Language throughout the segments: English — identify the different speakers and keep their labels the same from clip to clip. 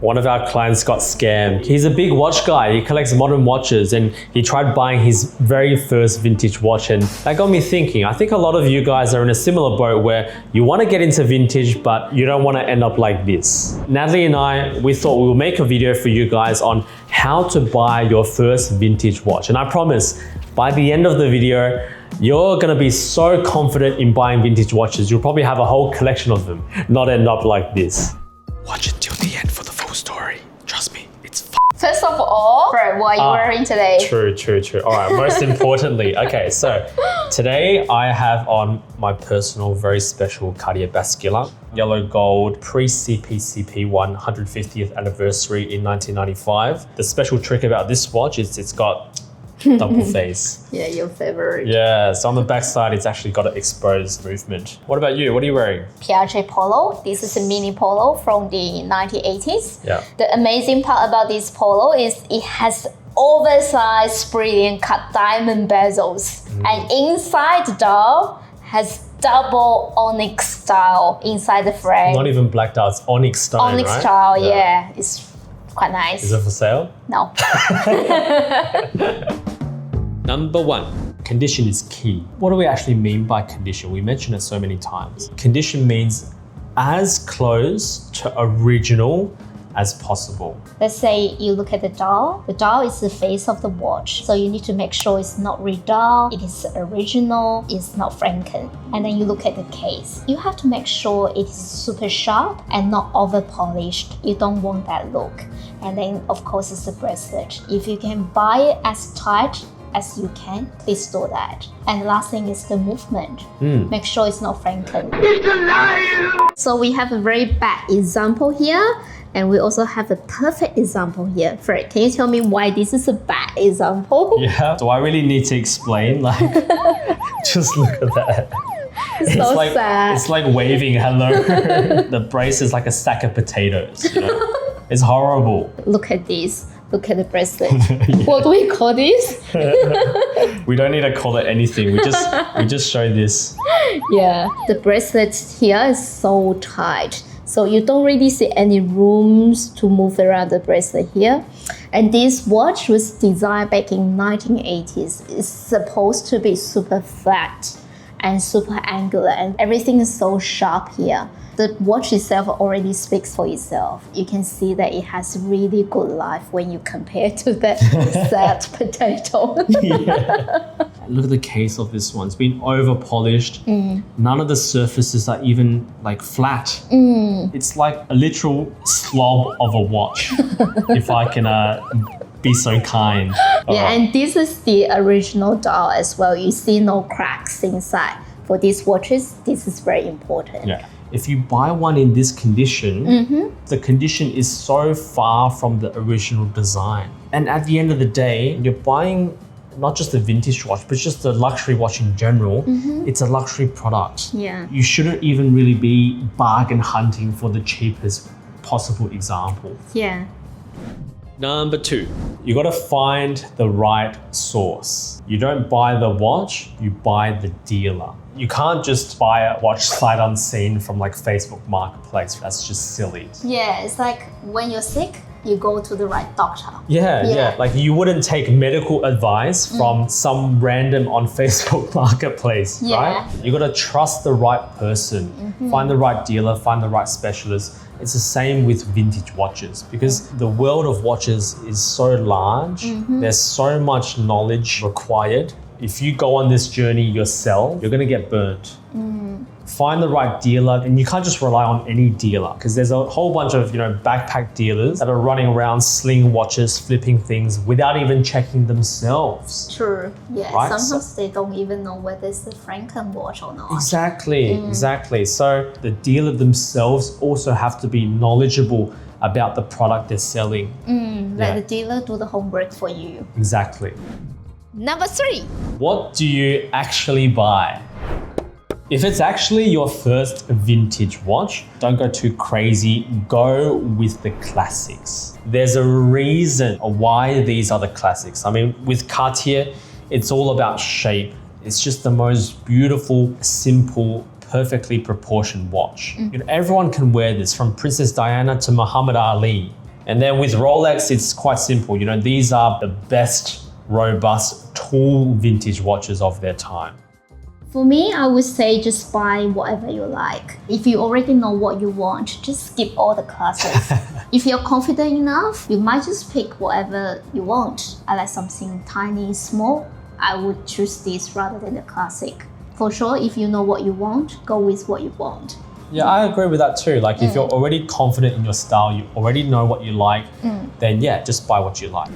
Speaker 1: One of our clients got scammed. He's a big watch guy. He collects modern watches and he tried buying his very first vintage watch, and that got me thinking. I think a lot of you guys are in a similar boat where you want to get into vintage, but you don't want to end up like this. Natalie and I, we thought we would make a video for you guys on how to buy your first vintage watch. And I promise, by the end of the video, you're gonna be so confident in buying vintage watches, you'll probably have a whole collection of them, not end up like this. Watch it till the end for the full story. Trust me, it's
Speaker 2: First of all, Fred, what are you wearing today?
Speaker 1: True. All right, most importantly, okay, so today I have on my personal, very special Cartier Basquiat yellow gold pre-CPCP 150th anniversary in 1995. The special trick about this watch is it's got double face.
Speaker 2: Yeah, your favorite.
Speaker 1: Yeah, so on the back side, it's actually got an exposed movement. What about you? What are you wearing?
Speaker 2: Piaget Polo. This is a mini polo from the 1980s.
Speaker 1: Yeah.
Speaker 2: The amazing part about this polo is it has oversized brilliant cut diamond bezels. And inside the dial has double onyx style inside the frame.
Speaker 1: Not even black dial, it's onyx style,
Speaker 2: Onyx
Speaker 1: right?
Speaker 2: style, yeah. It's quite nice.
Speaker 1: Is it for sale?
Speaker 2: No.
Speaker 1: Number 1, condition is key. What do we actually mean by condition? We mention it so many times. Condition means as close to original as possible.
Speaker 2: Let's say you look at the dial. The dial is the face of the watch. So you need to make sure it's not redial, it is original, it's not Franken. And then you look at the case. You have to make sure it is super sharp and not over polished. You don't want that look. And then of course it's the bracelet. If you can buy it as tight as you can, please do that. And last thing is the movement. Make sure it's not Franken. It's a liar! So we have a very bad example here. And we also have a perfect example here. Fred, can you tell me why this is a bad example?
Speaker 1: Yeah, do I really need to explain? Like, just look at that.
Speaker 2: It's so
Speaker 1: like,
Speaker 2: sad.
Speaker 1: It's like waving hello. The brace is like a stack of potatoes, you know? It's horrible.
Speaker 2: Look at this. Look at the bracelet. What do we call this?
Speaker 1: We don't need to call it anything. We just show this.
Speaker 2: Yeah, the bracelet here is so tight. So you don't really see any rooms to move around the bracelet here. And this watch was designed back in 1980s. It's supposed to be super flat and super angular, and everything is so sharp here. The watch itself already speaks for itself. You can see that it has really good life when you compare to that sad potato.
Speaker 1: Yeah. Look at the case of this one. It's been over polished. None of the surfaces are even like flat. It's like a literal slob of a watch, if I can be so kind.
Speaker 2: Yeah, and this is the original dial as well. You see no cracks inside. For these watches, this is very important.
Speaker 1: Yeah. If you buy one in this condition, the condition is so far from the original design. And at the end of the day, you're buying not just a vintage watch, but just a luxury watch in general. It's a luxury product.
Speaker 2: Yeah.
Speaker 1: You shouldn't even really be bargain hunting for the cheapest possible example.
Speaker 2: Yeah.
Speaker 1: Number 2, you gotta find the right source. You don't buy the watch, you buy the dealer. You can't just buy a watch sight unseen from like Facebook Marketplace. That's just silly.
Speaker 2: Yeah, it's like when you're sick, you go to the right doctor.
Speaker 1: Yeah. Like you wouldn't take medical advice from some random on Facebook Marketplace, right? You gotta trust the right person, find the right dealer, find the right specialist. It's the same with vintage watches because the world of watches is so large. There's so much knowledge required. If you go on this journey yourself, you're gonna get burnt. Find the right dealer, and you can't just rely on any dealer because there's a whole bunch of backpack dealers that are running around slinging watches, flipping things without even checking themselves.
Speaker 2: True. Yeah.
Speaker 1: Right?
Speaker 2: Sometimes they don't even know whether it's a Franken watch or not.
Speaker 1: Exactly. So the dealer themselves also have to be knowledgeable about the product they're selling.
Speaker 2: Let the dealer do the homework for you.
Speaker 1: Exactly.
Speaker 2: Number 3.
Speaker 1: What do you actually buy? If it's actually your first vintage watch, don't go too crazy, go with the classics. There's a reason why these are the classics. I mean, with Cartier, it's all about shape. It's just the most beautiful, simple, perfectly proportioned watch. Everyone can wear this, from Princess Diana to Muhammad Ali. And then with Rolex, it's quite simple. You know, these are the best, robust, tall vintage watches of their time.
Speaker 2: For me, I would say just buy whatever you like. If you already know what you want, just skip all the classics. If you're confident enough, you might just pick whatever you want. I like something tiny, small. I would choose this rather than the classic. For sure, if you know what you want, go with what you want.
Speaker 1: Yeah, I agree with that too. Like if you're already confident in your style, you already know what you like, then yeah, just buy what you like.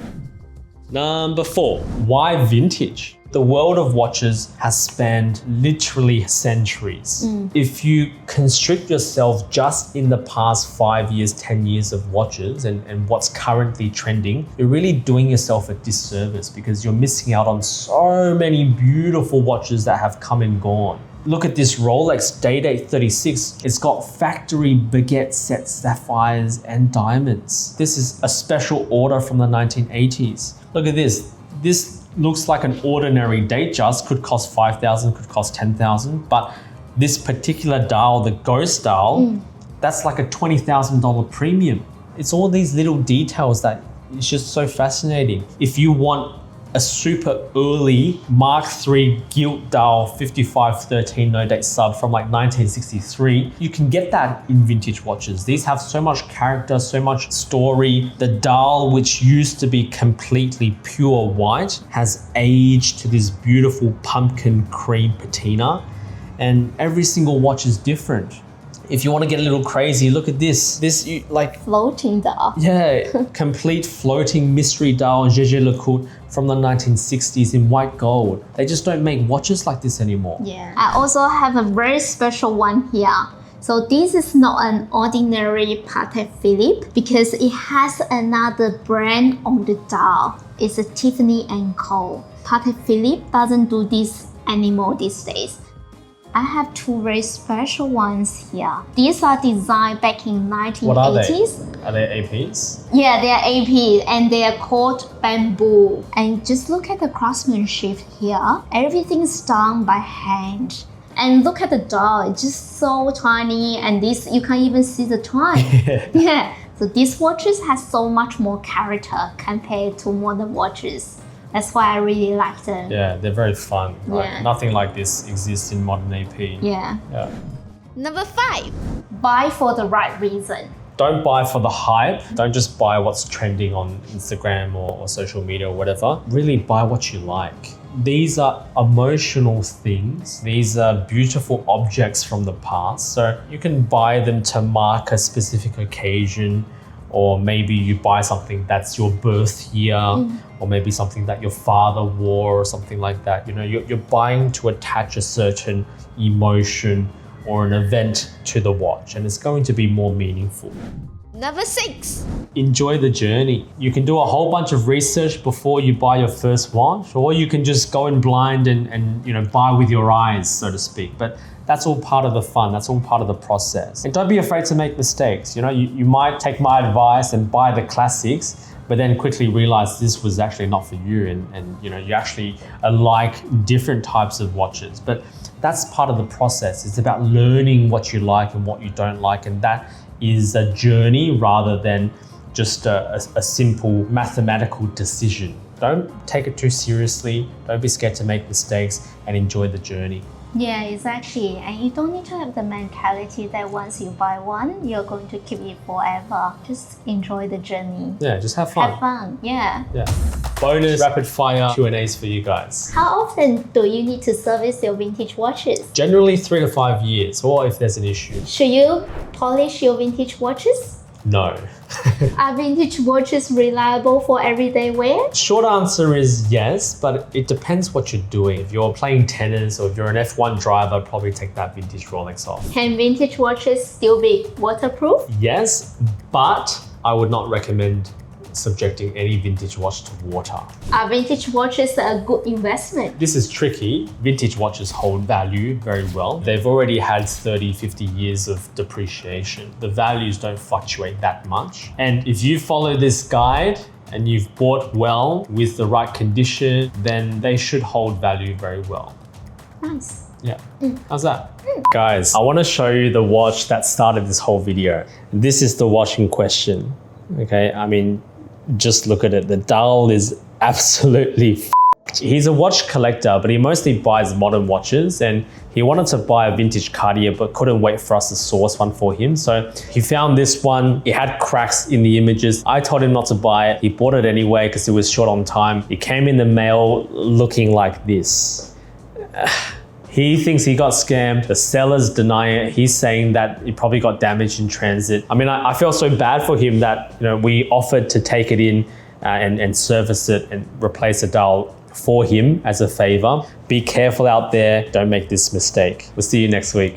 Speaker 1: Number 4, why vintage? The world of watches has spanned literally centuries. If you constrict yourself just in the past 5 years, 10 years of watches and what's currently trending, you're really doing yourself a disservice because you're missing out on so many beautiful watches that have come and gone. Look at this Rolex Day-Date 36. It's got factory baguette set sapphires and diamonds. This is a special order from the 1980s. Look at this. This looks like an ordinary Datejust, could cost 5,000, could cost 10,000, but this particular dial, the Ghost dial, that's like a $20,000 premium. It's all these little details that it's just so fascinating. If you want a super early Mark III gilt dial 5513 no date sub from like 1963, you can get that in vintage watches. These have so much character, so much story. The dial, which used to be completely pure white, has aged to this beautiful pumpkin cream patina, and every single watch is different. If you want to get a little crazy, look at this.
Speaker 2: Floating dial.
Speaker 1: Yeah, complete floating mystery dial Jaeger LeCoultre from the 1960s in white gold. They just don't make watches like this anymore.
Speaker 2: Yeah. I also have a very special one here. So this is not an ordinary Patek Philippe because it has another brand on the dial. It's a Tiffany & Co. Patek Philippe doesn't do this anymore these days. I have 2 very special ones here. These are designed back in 1980s.
Speaker 1: What are they? Are they APs?
Speaker 2: Yeah, they are AP and they are called bamboo. And just look at the craftsmanship here. Everything's done by hand. And look at the dial, it's just so tiny, and this you can't even see the time. Yeah, so these watches has so much more character compared to modern watches. That's why I really like them.
Speaker 1: Yeah, they're very fun. Right?
Speaker 2: Yeah.
Speaker 1: Nothing like this exists in modern AP.
Speaker 2: Yeah.
Speaker 3: Number 5.
Speaker 2: Buy for the right reason.
Speaker 1: Don't buy for the hype. Don't just buy what's trending on Instagram or social media or whatever. Really buy what you like. These are emotional things. These are beautiful objects from the past. So you can buy them to mark a specific occasion, or maybe you buy something that's your birth year, or maybe something that your father wore or something like that. You know, you're buying to attach a certain emotion or an event to the watch, and it's going to be more meaningful.
Speaker 3: Number 6.
Speaker 1: Enjoy the journey. You can do a whole bunch of research before you buy your first watch, or you can just go in blind and you know, buy with your eyes, so to speak. But that's all part of the fun. That's all part of the process. And don't be afraid to make mistakes. You know, you might take my advice and buy the classics, but then quickly realize this was actually not for you, and you know, you actually like different types of watches. But that's part of the process. It's about learning what you like and what you don't like, and that is a journey rather than just a simple mathematical decision. Don't take it too seriously. Don't be scared to make mistakes, and enjoy the journey.
Speaker 2: Yeah, exactly. And you don't need to have the mentality that once you buy one, you're going to keep it forever. Just enjoy the journey.
Speaker 1: Yeah, just have fun.
Speaker 2: Have fun, yeah.
Speaker 1: Yeah. Bonus rapid fire Q&As for you guys.
Speaker 2: How often do you need to service your vintage watches?
Speaker 1: Generally 3 to 5 years, or if there's an issue.
Speaker 2: Should you polish your vintage watches?
Speaker 1: No.
Speaker 2: Are vintage watches reliable for everyday wear?
Speaker 1: Short answer is yes, but it depends what you're doing. If you're playing tennis or if you're an F1 driver, probably take that vintage Rolex off.
Speaker 2: Can vintage watches still be waterproof?
Speaker 1: Yes, but I would not recommend subjecting any vintage watch to water.
Speaker 2: Are vintage watches a good investment?
Speaker 1: This is tricky. Vintage watches hold value very well. They've already had 30, 50 years of depreciation. The values don't fluctuate that much. And if you follow this guide and you've bought well with the right condition, then they should hold value very well.
Speaker 2: Nice.
Speaker 1: Yeah. How's that? Guys, I want to show you the watch that started this whole video. This is the watch in question. Okay, I mean, just look at it. The dial is absolutely f***ed. He's a watch collector, but he mostly buys modern watches, and he wanted to buy a vintage Cartier but couldn't wait for us to source one for him. So he found this one. It had cracks in the images. I told him not to buy it. He bought it anyway because it was short on time. It came in the mail looking like this. He thinks he got scammed. The sellers deny it. He's saying that it probably got damaged in transit. I mean, I feel so bad for him that, you know, we offered to take it in and service it and replace the dial for him as a favor. Be careful out there. Don't make this mistake. We'll see you next week.